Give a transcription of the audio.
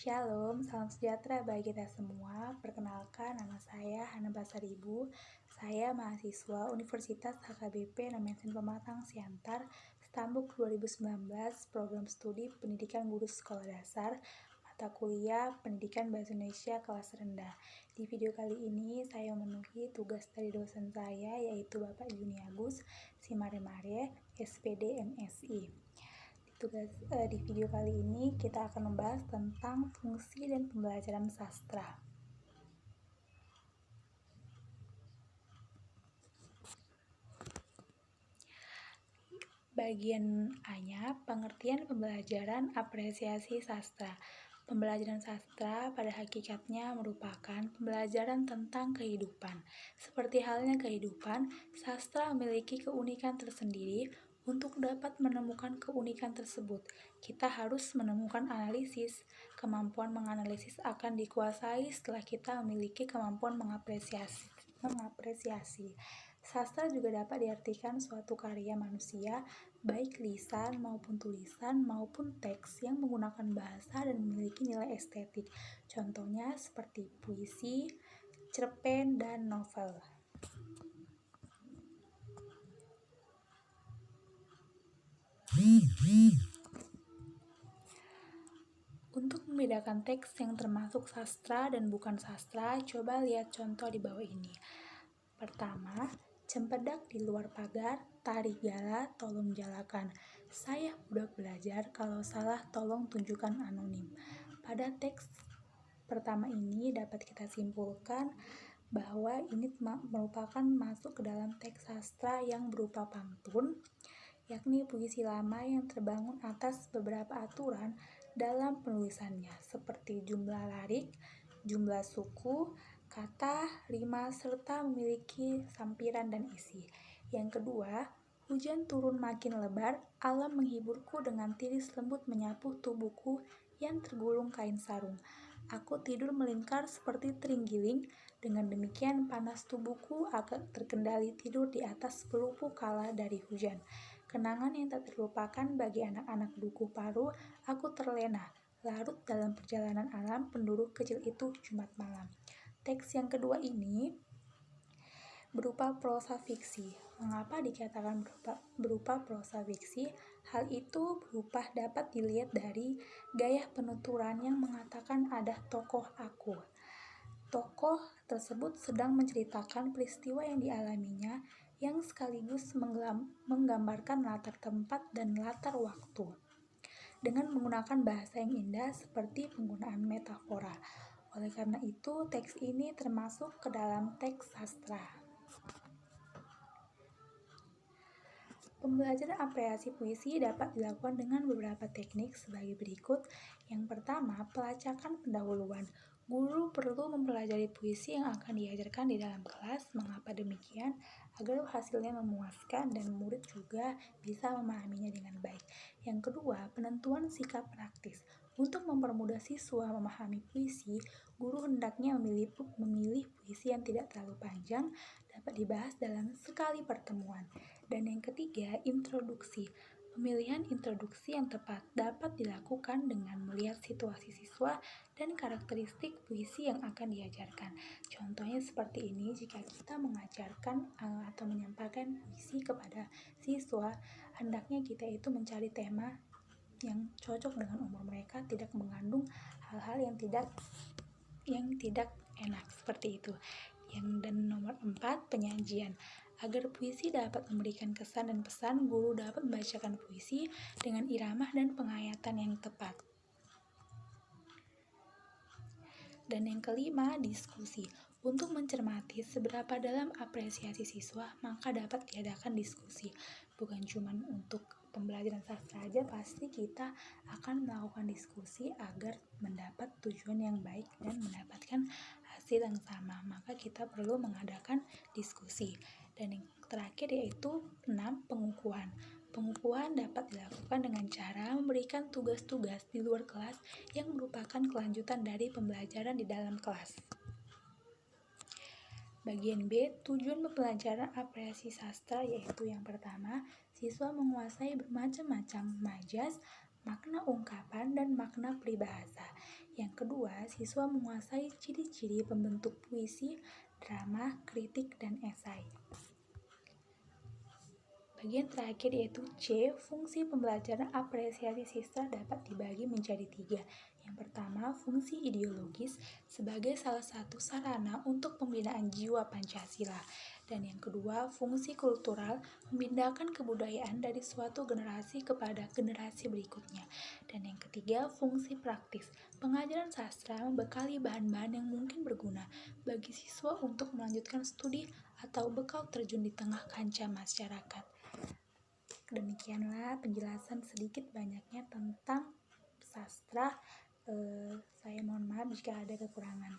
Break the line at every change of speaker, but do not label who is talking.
Shalom, salam sejahtera bagi kita semua. Perkenalkan, nama saya Hana Basaribu. Saya mahasiswa Universitas HKBP Nomensin Pematang Siantar, Stambuk 2019, Program Studi Pendidikan Guru Sekolah Dasar, mata kuliah Pendidikan Bahasa Indonesia kelas rendah. Di video kali ini saya memenuhi tugas dari dosen saya, yaitu Bapak Juni Agus Simaremare, SPD MSI. Di video kali ini kita akan membahas tentang fungsi dan pembelajaran sastra. Bagian A-nya, pengertian pembelajaran apresiasi sastra. Pembelajaran sastra pada hakikatnya merupakan pembelajaran tentang kehidupan. Seperti halnya kehidupan, sastra memiliki keunikan tersendiri. Untuk dapat menemukan keunikan tersebut, kita harus menemukan analisis. Kemampuan menganalisis akan dikuasai setelah kita memiliki kemampuan mengapresiasi. Sastra juga dapat diartikan suatu karya manusia, baik lisan maupun tulisan maupun teks yang menggunakan bahasa dan memiliki nilai estetik. Contohnya seperti puisi, cerpen, dan novel. Untuk membedakan teks yang termasuk sastra dan bukan sastra, coba lihat contoh di bawah ini. Pertama, cempedak di luar pagar, tarik gala, tolong jalakan. Saya budak belajar, kalau salah tolong tunjukkan anonim. Pada teks pertama ini dapat kita simpulkan bahwa ini merupakan masuk ke dalam teks sastra yang berupa pantun, yakni puisi lama yang terbangun atas beberapa aturan dalam penulisannya, seperti jumlah larik, jumlah suku, kata, rima, serta memiliki sampiran dan isi. Yang kedua, hujan turun makin lebar, alam menghiburku dengan tiris lembut menyapu tubuhku yang tergulung kain sarung. Aku tidur melingkar seperti terenggiling, dengan demikian panas tubuhku agak terkendali tidur di atas pelupu kala dari hujan. Kenangan yang tak terlupakan bagi anak-anak Dukuh Paru, aku terlena, larut dalam perjalanan alam penduduk kecil itu Jumat malam. Teks yang kedua ini berupa prosa fiksi. Mengapa dikatakan berupa prosa fiksi? Hal itu berupa dapat dilihat dari gaya penuturan yang mengatakan ada tokoh aku. Tokoh tersebut sedang menceritakan peristiwa yang dialaminya, yang sekaligus menggambarkan latar tempat dan latar waktu, dengan menggunakan bahasa yang indah seperti penggunaan metafora. Oleh karena itu, teks ini termasuk ke dalam teks sastra. Pembelajaran apresiasi puisi dapat dilakukan dengan beberapa teknik sebagai berikut. Yang pertama, pelacakan pendahuluan. Guru perlu mempelajari puisi yang akan diajarkan di dalam kelas. Mengapa demikian? Agar hasilnya memuaskan dan murid juga bisa memahaminya dengan baik. Yang kedua, penentuan sikap praktis. Untuk mempermudah siswa memahami puisi, guru hendaknya memilih puisi yang tidak terlalu panjang, dapat dibahas dalam sekali pertemuan. Dan yang ketiga, introduksi. Pemilihan introduksi yang tepat dapat dilakukan dengan melihat situasi siswa dan karakteristik puisi yang akan diajarkan. Contohnya seperti ini, jika kita mengajarkan atau menyampaikan puisi kepada siswa, hendaknya kita itu mencari tema yang cocok dengan umur mereka, tidak mengandung hal-hal yang tidak enak seperti itu. Dan nomor 4, penyajian. Agar puisi dapat memberikan kesan dan pesan, guru dapat membacakan puisi dengan irama dan penghayatan yang tepat. Dan yang kelima, diskusi. Untuk mencermati seberapa dalam apresiasi siswa, maka dapat diadakan diskusi. Bukan cuma untuk pembelajaran sastra saja, pasti kita akan melakukan diskusi agar mendapat tujuan yang baik dan mendapatkan hasil yang sama. Maka kita perlu mengadakan diskusi. Dan yang terakhir yaitu 6, pengukuhan. Pengukuhan dapat dilakukan dengan cara memberikan tugas-tugas di luar kelas yang merupakan kelanjutan dari pembelajaran di dalam kelas. Bagian B, tujuan pembelajaran apresiasi sastra, yaitu yang pertama, siswa menguasai bermacam-macam majas, makna ungkapan, dan makna peribahasa. Yang kedua, siswa menguasai ciri-ciri pembentuk puisi, drama, kritik, dan esai. Bagian terakhir yaitu C, fungsi pembelajaran apresiasi siswa dapat dibagi menjadi 3. Yang pertama, fungsi ideologis sebagai salah satu sarana untuk pembinaan jiwa Pancasila. Dan yang kedua, fungsi kultural memindahkan kebudayaan dari suatu generasi kepada generasi berikutnya. Dan yang ketiga, fungsi praktis. Pengajaran sastra membekali bahan-bahan yang mungkin berguna bagi siswa untuk melanjutkan studi atau bekal terjun di tengah kancah masyarakat. Demikianlah penjelasan sedikit banyaknya tentang sastra. Saya mohon maaf jika ada kekurangan.